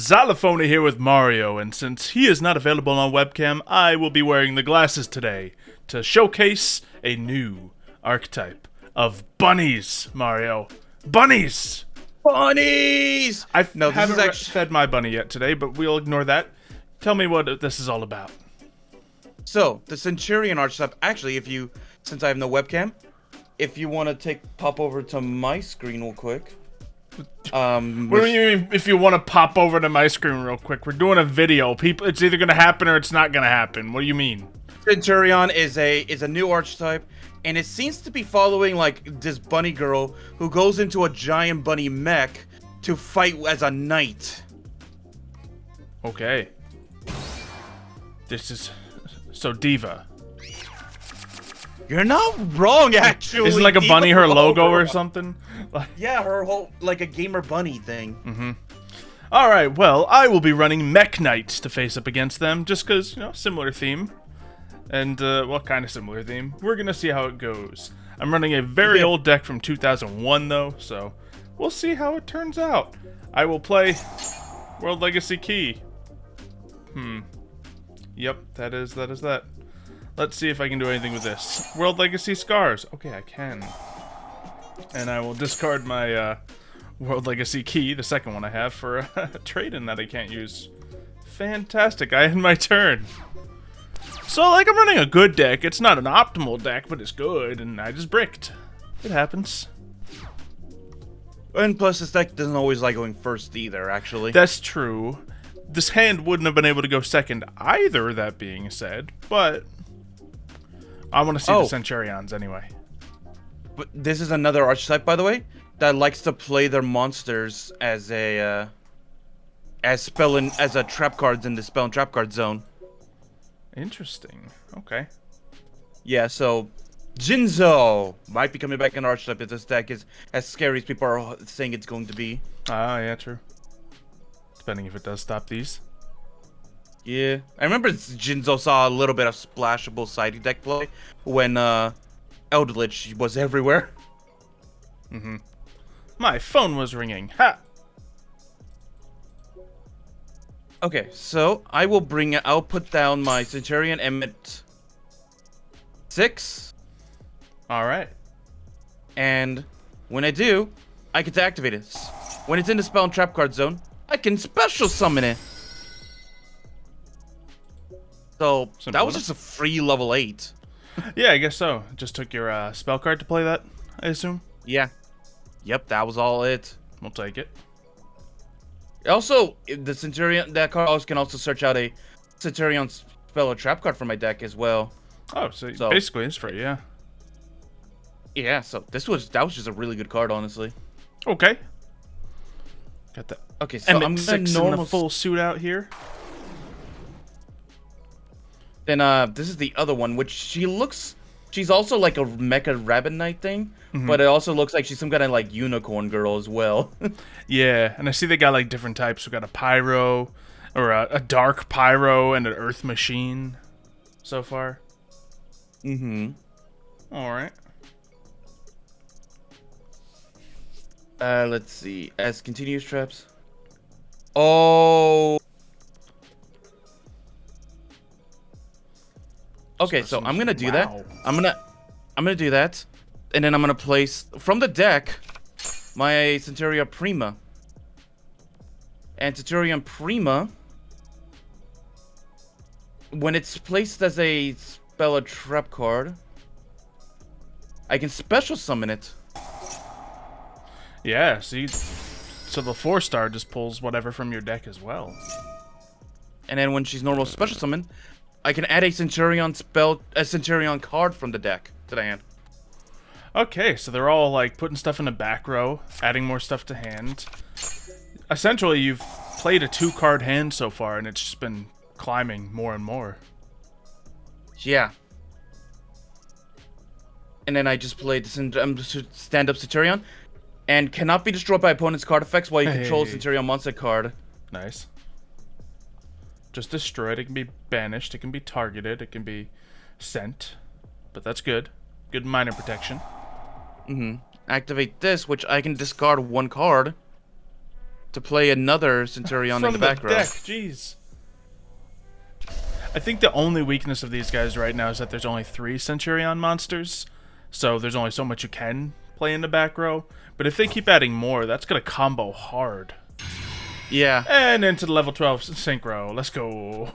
Xylophoney here with Mario, and since he is not available on webcam, I will be wearing the glasses today to showcase a new archetype of bunnies, Mario. Bunnies! Bunnies! I No, haven't fed my bunny yet today, but we'll ignore that. Tell me what this is all about. So, the Centurion archetype, actually, since I have no webcam, if you want to pop over to my screen real quick. What do you mean if you want to pop over to my screen real quick? We're doing a video. People, it's either going to happen or it's not going to happen. What do you mean? Centurion is a new archetype, and it seems to be following like this bunny girl who goes into a giant bunny mech to fight as a knight. Okay. This is so diva. You're not wrong, actually. Isn't like a bunny her logo or something? Yeah, her whole like a gamer bunny thing. Mm-hmm. All right. Well, I will be running Mekk-Knight to face up against them, just because similar theme, and what kind of similar theme? We're gonna see how it goes. I'm running a very old deck from 2001 though, so we'll see how it turns out. I will play World Legacy Key. Yep, that is that. Let's see if I can do anything with this. World Legacy Scars. Okay, I can. And I will discard my World Legacy Key, the second one I have, for a trade-in that I can't use. Fantastic, I end my turn. So, like, I'm running a good deck. It's not an optimal deck, but it's good, and I just bricked. It happens. And plus, this deck doesn't always like going first either, actually. That's true. This hand wouldn't have been able to go second either, that being said, but I want to see the Centurions anyway. But this is another archetype, by the way, that likes to play their monsters as a trap cards in the spell and trap card zone. Interesting. Okay. Yeah, so Jinzo might be coming back in archetype if this deck is as scary as people are saying it's going to be. Ah, yeah, true. Depending if it does stop these. Yeah, I remember Jinzo saw a little bit of splashable side deck play when Eldritch was everywhere. Mm-hmm. My phone was ringing. Ha! Okay, so I'll put down my Centurion Emmet 6. Alright. And when I do, I get to activate it. When it's in the spell and trap card zone, I can special summon it. So, that was just a free level 8. Yeah, I guess so. Just took your spell card to play that, I assume? Yeah. Yep, that was all it. We'll take it. Also, the Centurion, that card can also search out a Centurion spell or trap card for my deck as well. Oh, so basically it's free, yeah. Yeah, so that was just a really good card, honestly. Okay. Got that. Okay, so I'm six in the full suit out here. Then this is the other one, which she's also like a Mecha Rabbit Knight thing, but it also looks like she's some kind of like unicorn girl as well. Yeah, and I see they got like different types. We got a pyro, or a dark pyro, and an earth machine so far. Mm-hmm. Alright. Let's see. As continuous traps. Oh. Okay, so I'm gonna do that. I'm gonna do that, and then I'm gonna place from the deck my Centurion Prima. And Centurion Prima, when it's placed as a spell or trap card, I can special summon it. Yeah, see, so the 4-star just pulls whatever from your deck as well. And then when she's normal special summon, I can add a Centurion card from the deck to the hand. Okay, so they're all like putting stuff in the back row, adding more stuff to hand. Essentially, you've played a 2-card hand so far, and it's just been climbing more and more. Yeah. And then I just played stand-up Centurion, and cannot be destroyed by opponent's card effects while you control Centurion monster card. Nice. Just destroyed. It can be banished. It can be targeted. It can be sent. But that's good. Good minor protection. Activate this, which I can discard 1 card. to play another Centurion in the back row. Deck, jeez. I think the only weakness of these guys right now is that there's only 3 Centurion monsters, so there's only so much you can play in the back row. But if they keep adding more, that's gonna combo hard. Yeah. And into the level 12 synchro. Let's go.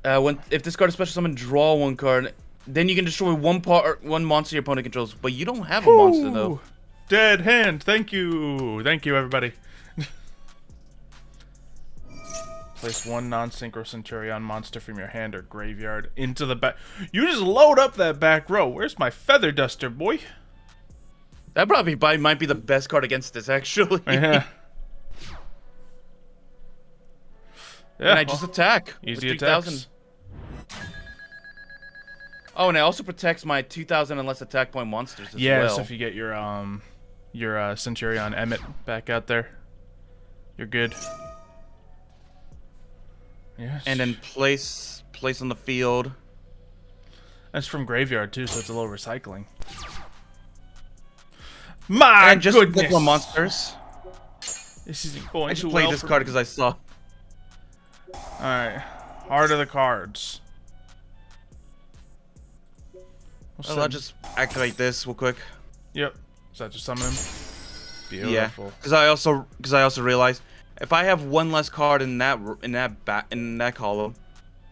If this card is special summon, draw 1 card. Then you can destroy one monster your opponent controls. But you don't have a monster though. Dead hand. Thank you. Thank you, everybody. Place 1 non-synchro Centurion monster from your hand or graveyard into the back. You just load up that back row. Where's my feather duster, boy? That probably might be the best card against this, actually. Yeah. And I just attack. Easy attacks. Oh, and it also protects my 2,000 and less attack point monsters as well. Yeah, so if you get your Centurion Emmett back out there, you're good. Yes. And then place on the field. That's from graveyard too, so it's a little recycling. My and just goodness! more monsters. This isn't going I just too played well this for card me. because I saw. Alright. Heart of the cards. Well, I'll just activate this real quick. Yep. Is that just summon him? Beautiful. Yeah. Because I also realized if I have 1 less card in that column,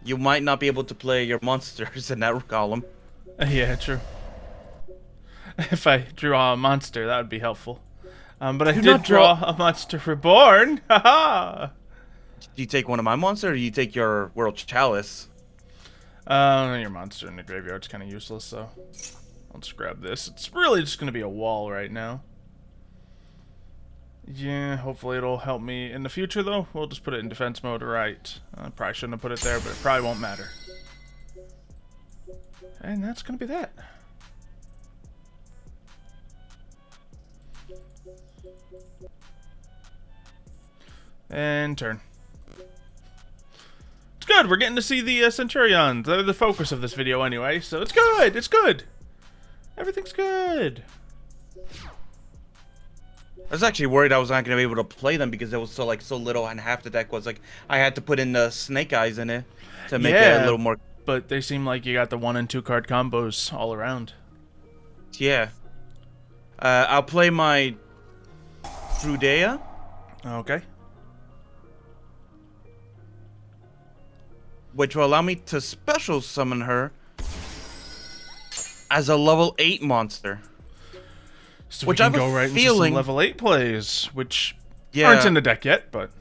you might not be able to play your monsters in that column. Yeah, true. If I draw a monster, that would be helpful. But I did draw a monster reborn. Haha. Do you take one of my monsters, or do you take your World Chalice? Your monster in the graveyard's kind of useless, so I'll just grab this. It's really just gonna be a wall right now. Yeah, hopefully it'll help me in the future, though. We'll just put it in defense mode, right? I probably shouldn't have put it there, but it probably won't matter. And that's gonna be that. And turn. It's good. We're getting to see the Centurions. They're the focus of this video anyway, so it's good. It's good. Everything's good. I was actually worried I was not going to be able to play them because it was so little, and half the deck was I had to put in the Snake Eyes in it to make it a little more. But they seem like you got the 1 and 2 card combos all around. Yeah. I'll play my Frudea. Okay. Which will allow me to special summon her as a level 8 monster. So which we can go right into some level 8 plays, which aren't in the deck yet, but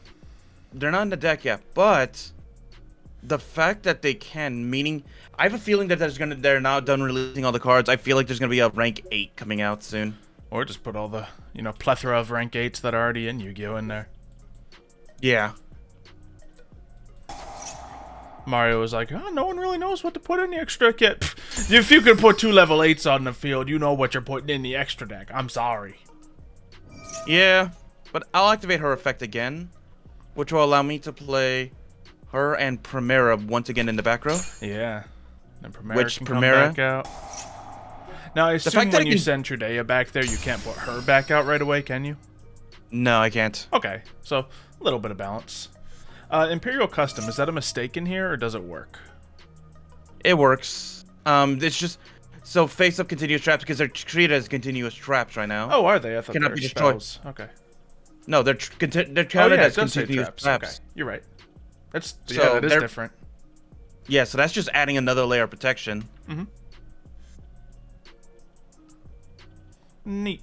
they're not in the deck yet. But the fact that they can, meaning I have a feeling that they're now done releasing all the cards. I feel like there's gonna be a rank 8 coming out soon. Or just put all the plethora of rank 8s that are already in Yu-Gi-Oh in there. Yeah. Mario was like, oh, no one really knows what to put in the extra deck yet. Pfft, if you can put 2 level 8s on the field, you know what you're putting in the extra deck. I'm sorry. Yeah, but I'll activate her effect again, which will allow me to play her and Primera once again in the back row. Yeah. And Primera can come back out. Now, I assume when you send Trudea back there, you can't put her back out right away, can you? No, I can't. Okay, so a little bit of balance. Imperial Custom, is that a mistake in here, or does it work? It works. It's just so face-up continuous traps because they're treated as continuous traps right now. Oh, are they? I thought cannot they were be destroyed. spells. Okay. No, they're counted as continuous traps. Okay, you're right. That is different. Yeah, so that's just adding another layer of protection. Mm-hmm. Neat.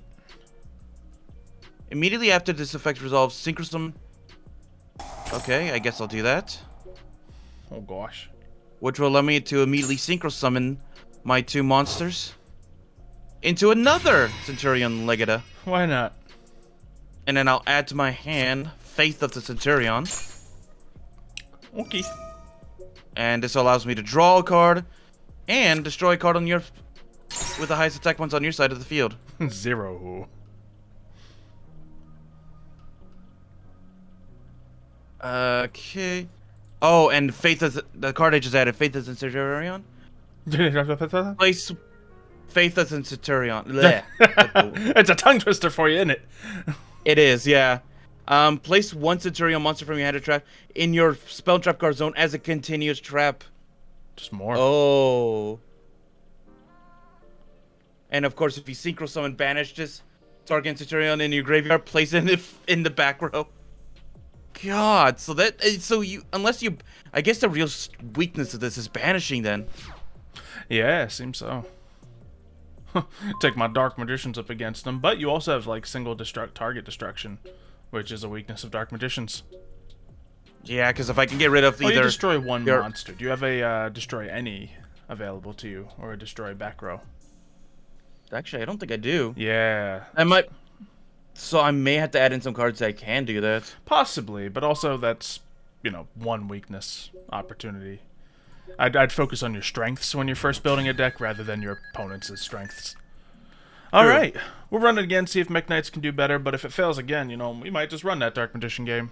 Immediately after this effect resolves, synchro summon. Okay, I guess I'll do that. Oh gosh. Which will allow me to immediately synchro summon my 2 monsters into another Centurion Legata. Why not? And then I'll add to my hand Faith of the Centurion. Okay. And this allows me to draw a card and destroy a card on your with the highest attack points on your side of the field. 0. Okay. Oh, and Faith is the card I just added. Faith is in Centurion. Faithless and Centurion. Blech. It's a tongue twister for you, isn't it? It is, yeah. Place one Centurion monster from your hand or trap in your spell trap card zone as a continuous trap. Just more. Oh. And of course, if you synchro summon, banish this target Centurion in your graveyard, place it in the back row. God, so you, unless you, I guess the real weakness of this is banishing then. Yeah, seems so. Take my Dark Magicians up against them, but you also have like single target destruction, which is a weakness of Dark Magicians. Yeah, because if I can get rid of either... you destroy one monster. Do you have a destroy any available to you, or a destroy back row? Actually, I don't think I do. Yeah. I might... So I may have to add in some cards that can do that. Possibly, but also that's, you know, one weakness opportunity. I'd focus on your strengths when you're first building a deck rather than your opponent's strengths. Alright, we'll run it again, see if Mekk-Knights can do better, but if it fails again, you know, we might just run that Dark Magician game.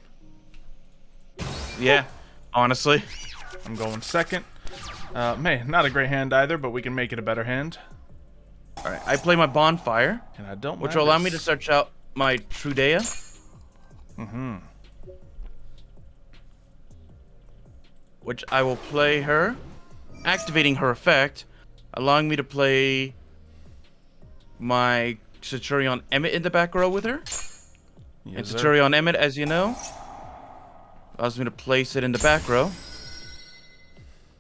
Yeah, honestly. I'm going second. Man, not a great hand either, but we can make it a better hand. Alright, I play my Bonfire, And I don't which will allow me to search out my Trudea. Mm-hmm. Which I will play her, activating her effect, allowing me to play my Centurion Emmet in the back row with her. Yes, And Centurion Emmet, as you know, allows me to place it in the back row.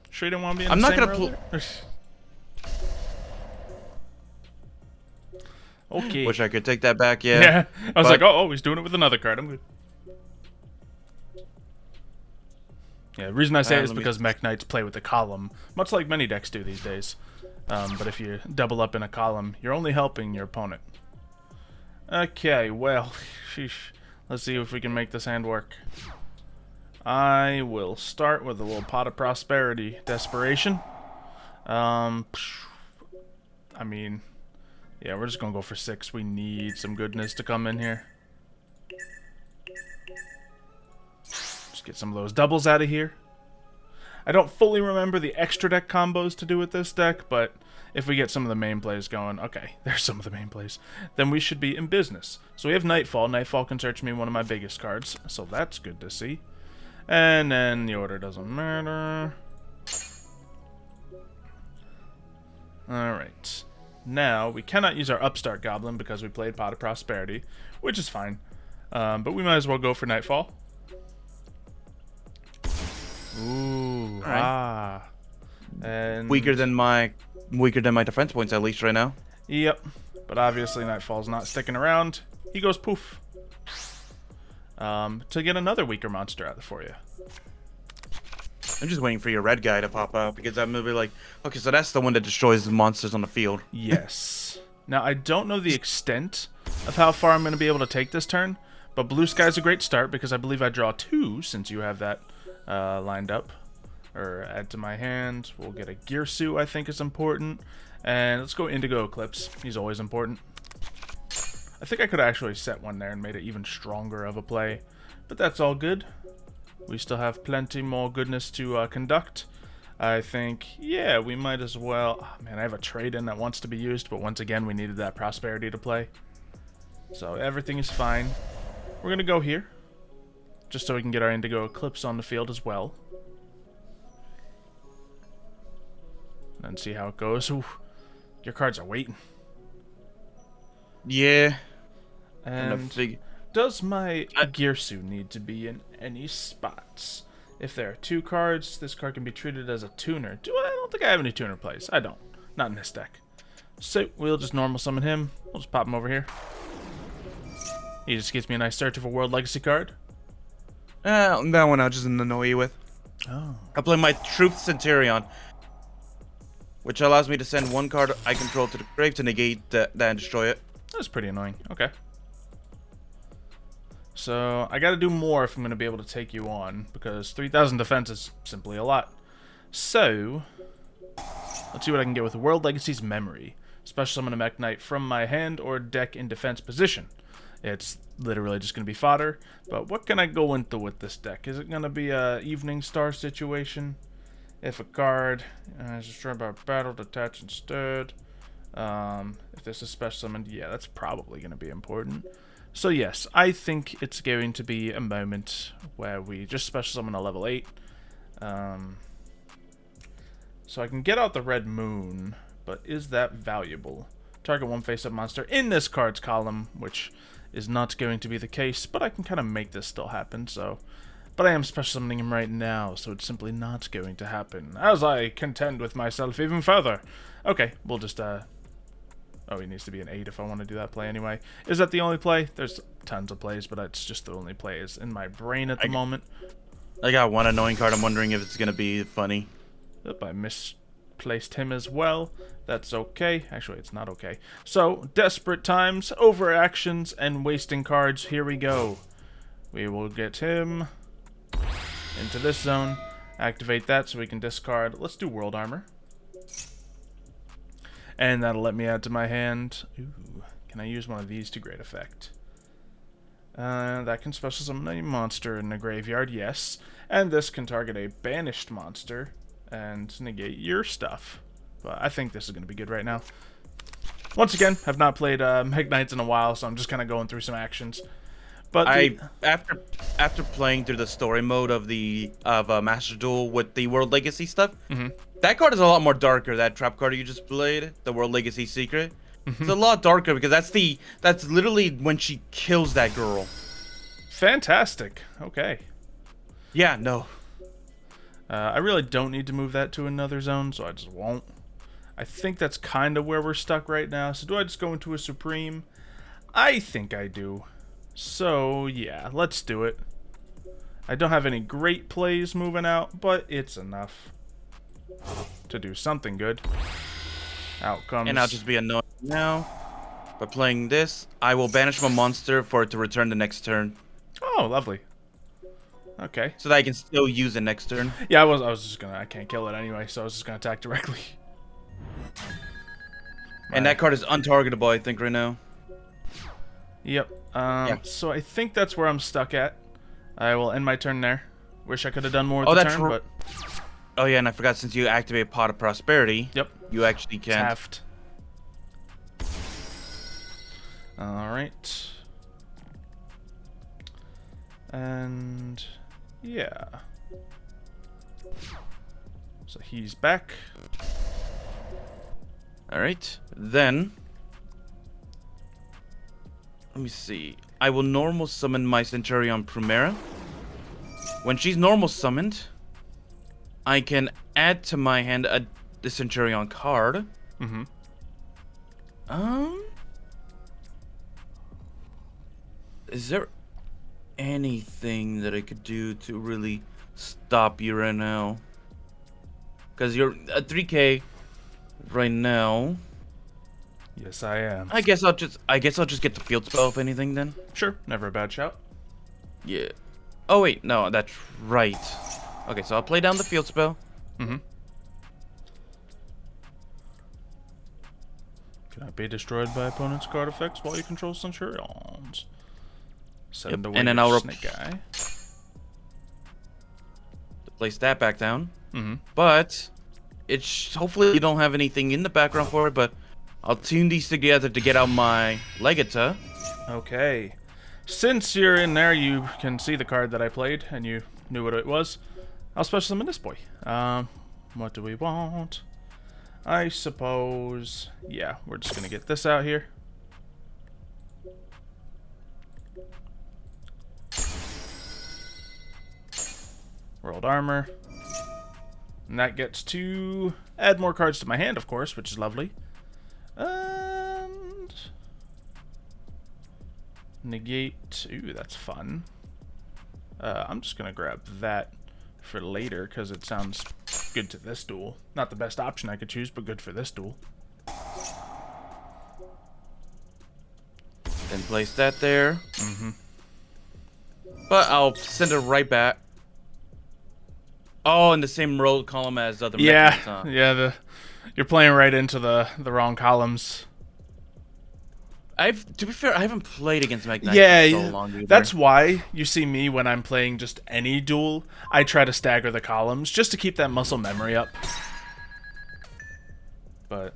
Sure you don't want to be in I'm the not same gonna row there? Okay. Wish I could take that back, yeah. Yeah. I was like, oh, he's doing it with another card. I'm good. Yeah, the reason I say it is because Mekk-Knights play with the column, much like many decks do these days. But if you double up in a column, you're only helping your opponent. Okay, well, sheesh. Let's see if we can make this hand work. I will start with a little Pot of Prosperity Desperation. I mean, yeah, we're just gonna go for 6. We need some goodness to come in here. Get some of those doubles out of here. I don't fully remember the extra deck combos to do with this deck, but if we get some of the main plays going, okay, there's some of the main plays, then we should be in business. So we have Nightfall. Nightfall can search me one of my biggest cards, so that's good to see. And then the order doesn't matter. Alright. Now, we cannot use our Upstart Goblin because we played Pot of Prosperity, which is fine. But we might as well go for Nightfall. Ooh, right. And Weaker than my defense points at least right now. Yep, but obviously Nightfall's not sticking around. He goes poof. To get another weaker monster out for you. I'm just waiting for your red guy to pop out because I'm gonna be like, okay, so that's the one that destroys the monsters on the field. Yes. Now I don't know the extent of how far I'm going to be able to take this turn, but Blue Sky's a great start because I believe I draw 2 since you have that lined up, or add to my hand. We'll get a Girsu, I think is important, and let's go Indigo Eclipse. He's always important. I think I could actually set one there and made it even stronger of a play, but that's all good. We still have plenty more goodness to conduct. I think, yeah, we might as well. Oh, man, I have a trade-in that wants to be used, but once again, we needed that prosperity to play. So everything is fine. We're gonna go here, just so we can get our Indigo Eclipse on the field as well. And see how it goes. Ooh, your cards are waiting. Yeah. And does my Girsu need to be in any spots? If there are 2 cards, this card can be treated as a tuner. I don't think I have any tuner plays. I don't. Not in this deck. So we'll just normal summon him. We'll just pop him over here. He just gives me a nice search of a World Legacy card. That one I'll just annoy you with. Oh. I play my Truth Centurion, which allows me to send 1 card I control to the grave to negate that and destroy it. That's pretty annoying. Okay. So I gotta do more if I'm gonna be able to take you on, because 3,000 defense is simply a lot. So let's see what I can get with World Legacy's Memory. Special summon a Mekk-Knight from my hand or deck in defense position. It's literally just gonna be fodder, but what can I go into with this deck? Is it gonna be a Evening Star situation? If a card is destroyed by battle, detach instead. If this is special summoned, yeah, that's probably going to be important. So yes, I think it's going to be a moment where we just special summon a level 8. So I can get out the Red Moon, but is that valuable? Target one face-up monster in this card's column, which is not going to be the case, but I can kind of make this still happen, so... But I am special summoning him right now, so it's simply not going to happen, as I contend with myself even further. Okay, we'll just, Oh, he needs to be an 8 if I want to do that play anyway. Is that the only play? There's tons of plays, but it's just the only play is in my brain at the moment. I got one annoying card. I'm wondering if it's going to be funny. Yep, I misplaced him as well. That's okay. Actually, it's not okay. So, desperate times, overactions, and wasting cards. Here we go. We will get him into this zone. Activate that so we can discard. Let's do World Armor. And that'll let me add to my hand. Ooh, can I use one of these to great effect? That can special summon a monster in the graveyard, yes. And this can target a banished monster and negate your stuff. But I think this is going to be good right now. Once again, have not played Mekk-Knights in a while, so I'm just kind of going through some actions. But after playing through the story mode of Master Duel with the World Legacy stuff, that card is a lot more darker. That trap card you just played, the World Legacy Secret, it's a lot darker because that's literally when she kills that girl. Fantastic. Okay. Yeah. No. I really don't need to move that to another zone, so I just won't. I think that's kind of where we're stuck right now. So do I just go into a Supreme? I think I do. So, yeah, let's do it. I don't have any great plays moving out, but it's enough to do something good. Out comes... And I'll just be annoyed now. By playing this, I will banish my monster for it to return the next turn. Oh, lovely. Okay. So that I can still use it next turn. Yeah, I was just gonna... I can't kill it anyway, so I was just gonna attack directly. And that card is untargetable, I think, right now. Yep. So I think that's where I'm stuck at. I will end my turn there. Wish I could have done more with the turn, but... Oh yeah, and I forgot, since you activate Pot of Prosperity, yep, you actually can't. Alright. And... yeah. So he's back. Alright, then... let me see. I will normal summon my Centurion Primera. When she's normal summoned, I can add to my hand the Centurion card. Is there anything that I could do to really stop you right now? Because you're at 3k right now. Yes, I am. I guess I'll just get the field spell if anything then. Sure, never a bad shout. Yeah. Oh wait, no, that's right. Okay, so I'll play down the field spell. Cannot be destroyed by opponent's card effects while you control Centurions. Send away and then I'll snake guy. Place that back down. But hopefully you don't have anything in the background for it, but I'll tune these together to get out my Legata. Okay. Since you're in there, you can see the card that I played, and you knew what it was. I'll special summon this boy. What do we want? I suppose... yeah, we're just gonna get this out here. World Armor. And that gets to add more cards to my hand, of course, which is lovely. And... negate... ooh, that's fun. I'm just gonna grab that for later, because it sounds good to this duel. Not the best option I could choose, but good for this duel. Then place that there. But I'll send it right back. Oh, in the same row column as the other Mekk-Knights, huh? Yeah, you're playing right into the wrong columns. To be fair, I haven't played against Mekk-Knight for so long either. That's why you see me when I'm playing just any duel. I try to stagger the columns just to keep that muscle memory up. But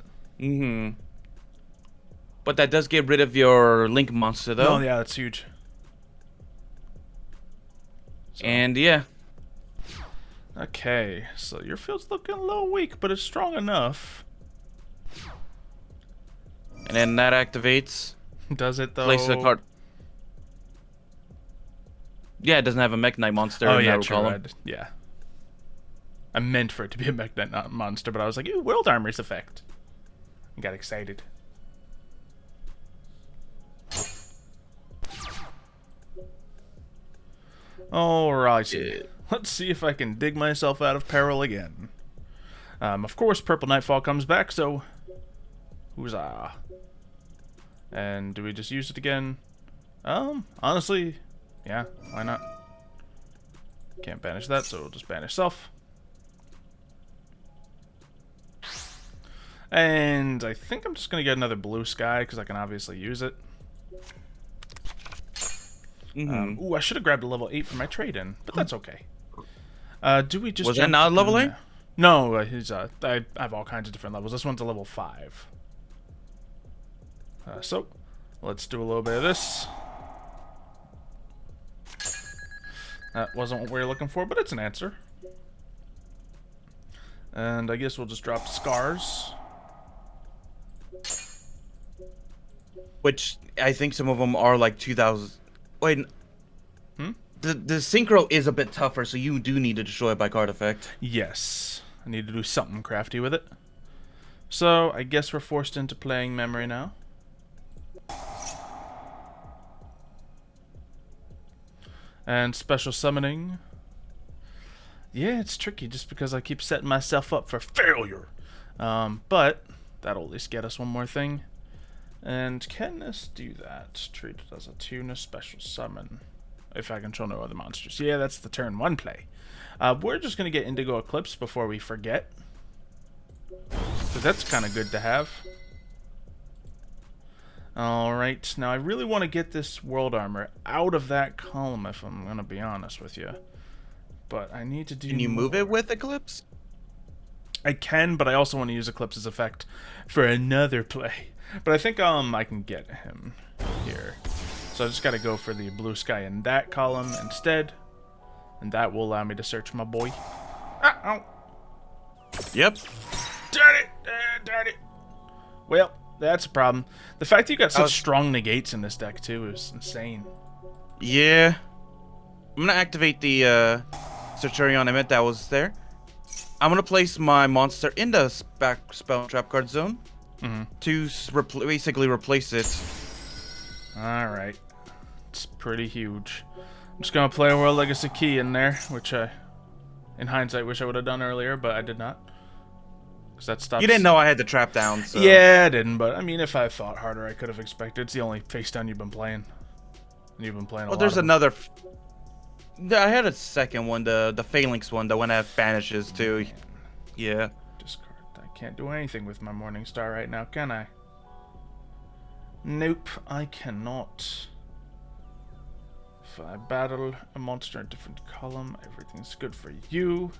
But that does get rid of your Link monster, though. No, yeah, that's huge. So. And yeah. Okay, so your field's looking a little weak, but it's strong enough. And then that activates. Does it though? Place a card. Yeah, it doesn't have a Mekk-Knight monster. Oh in yeah, that true. column. Yeah. I meant for it to be a Mekk-Knight monster, but I was like, ooh, World Armor's effect. I got excited. Alright, let's see if I can dig myself out of peril again. Of course, Purple Nightfall comes back, so... Huzzah. And do we just use it again? Honestly, yeah, why not? Can't banish that, so we'll just banish self. And I think I'm just going to get another blue sky, because I can obviously use it. Ooh, I should have grabbed a level 8 for my trade-in, but that's okay. Do we just... Was that not a level 8? No, I have all kinds of different levels. This one's a level 5. So, let's do a little bit of this. That wasn't what we were looking for, but it's an answer. And I guess we'll just drop Scars. Which, I think some of them are like 2,000... Wait... The synchro is a bit tougher, so you do need to destroy it by card effect. Yes. I need to do something crafty with it. So, I guess we're forced into playing memory now. And special summoning. Yeah, it's tricky just because I keep setting myself up for failure. But that'll at least get us one more thing. And can this do that? Treat it as a tuna special summon. If I control no other monsters. Yeah, that's the turn 1 play. We're just going to get Indigo Eclipse before we forget. So that's kind of good to have. Alright, now I really want to get this World Armor out of that column, if I'm going to be honest with you. But I need to do... Can you move it with Eclipse? I can, but I also want to use Eclipse's effect for another play. But I think I can get him here. So I just got to go for the blue sky in that column instead. And that will allow me to search my boy. Ah, ow. Yep. Darn it! Darn it! Well, that's a problem. The fact that you got such strong negates in this deck, too, is insane. Yeah. I'm going to activate the Centurion image that was there. I'm going to place my monster in the back spell trap card zone to basically replace it. Alright. It's pretty huge. I'm just going to play a World Legacy Key in there, which I, in hindsight, wish I would have done earlier, but I did not. Because that stops... You didn't know I had the trap down, so... Yeah, I didn't, but I mean, if I thought harder, I could have expected. It's the only face down you've been playing. And you've been playing a lot. Well, there's another... I had a second one, the Phalanx one, the one that banishes too. Yeah. Discard. I can't do anything with my Morning Star right now, can I? Nope, I cannot. If I battle a monster in a different column, everything's good for you.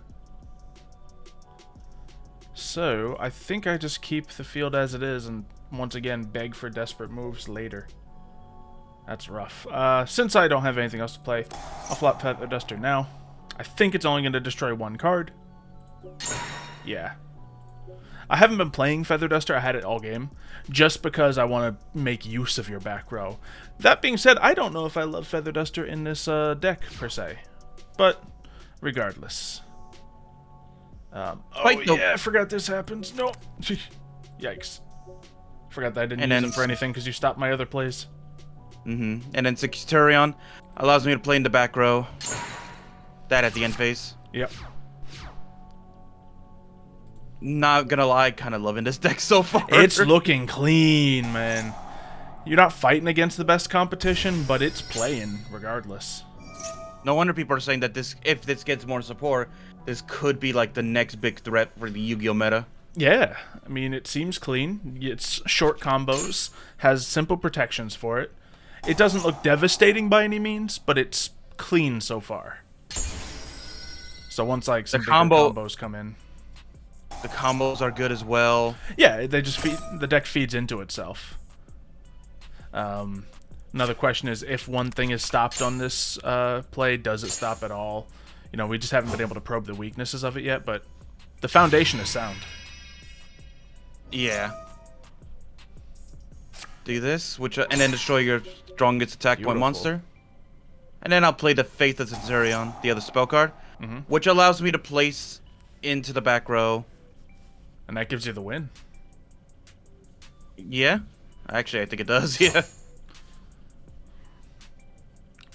So, I think I just keep the field as it is and once again beg for desperate moves later. That's rough. Since I don't have anything else to play, I'll flop Feather Duster now. I think it's only going to destroy one card. Yeah. I haven't been playing Feather Duster, I had it all game, just because I want to make use of your back row. That being said, I don't know if I love Feather Duster in this deck, per se. But, regardless. Oh yeah, I forgot this happens. No. Yikes. Forgot that I didn't use it for anything because you stopped my other plays. And then Centurion allows me to play in the back row. That at the end phase. Yep. Not gonna lie, kind of loving this deck so far. It's looking clean, man. You're not fighting against the best competition, but it's playing regardless. No wonder people are saying that if this gets more support, this could be like the next big threat for the Yu-Gi-Oh meta. Yeah, I mean, it seems clean. It's short combos, has simple protections for it. It doesn't look devastating by any means, but it's clean so far. So once like some bigger combos come in, the combos are good as well. Yeah, they just the deck feeds into itself. Another question is, if one thing is stopped on this play, does it stop at all? You know, we just haven't been able to probe the weaknesses of it yet, but the foundation is sound. Yeah. Do this, and then destroy your strongest attack point monster. And then I'll play the Faith of Centurion, the other spell card, which allows me to place into the back row. And that gives you the win. Yeah. Actually, I think it does, yeah.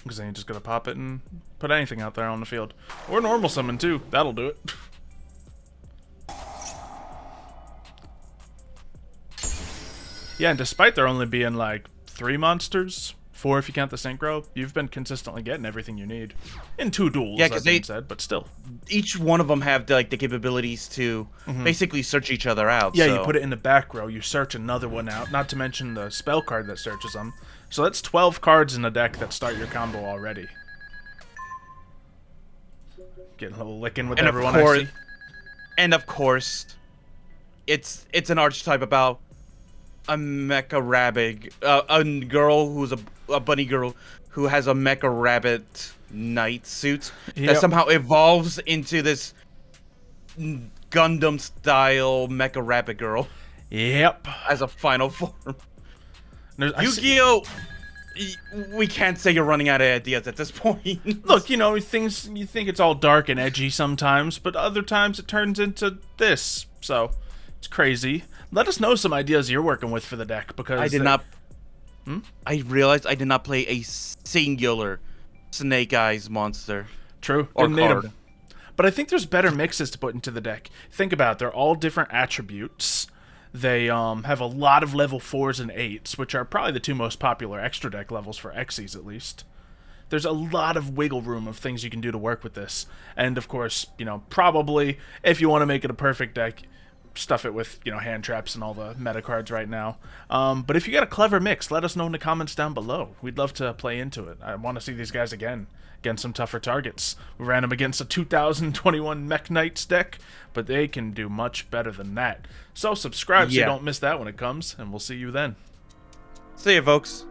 Because then you just gotta pop it and put anything out there on the field. Or normal summon, too. That'll do it. Yeah, and despite there only being, like, 3 monsters, 4 if you count the synchro, you've been consistently getting everything you need. In 2 duels, as they said, but still. Each one of them have, like, the capabilities to basically search each other out. Yeah, so. You put it in the back row, you search another one out, not to mention the spell card that searches them. So that's 12 cards in the deck that start your combo already. Getting a little licking with everyone I see. And of course, it's an archetype about a mecha rabbit, a girl who's a bunny girl who has a mecha rabbit knight suit that somehow evolves into this Gundam style mecha rabbit girl. Yep. As a final form. Yu-Gi-Oh! We can't say you're running out of ideas at this point. Look, you know, you think it's all dark and edgy sometimes, but other times it turns into this. So, it's crazy. Let us know some ideas you're working with for the deck, because I did not. I realized I did not play a singular Snake Eyes monster. True. Or Didn't need 'em. card. But I think there's better mixes to put into the deck. Think about it. They're all different attributes. They have a lot of level 4s and 8s, which are probably the 2 most popular extra deck levels for Xy's at least. There's a lot of wiggle room of things you can do to work with this. And of course, you know, probably if you want to make it a perfect deck, stuff it with, you know, hand traps and all the meta cards right now. But if you got a clever mix, let us know in the comments down below. We'd love to play into it. I want to see these guys again against some tougher targets. We ran them against a 2021 Mekk-Knights deck, but they can do much better than that. So subscribe so you don't miss that when it comes, and we'll see you then. See ya, folks.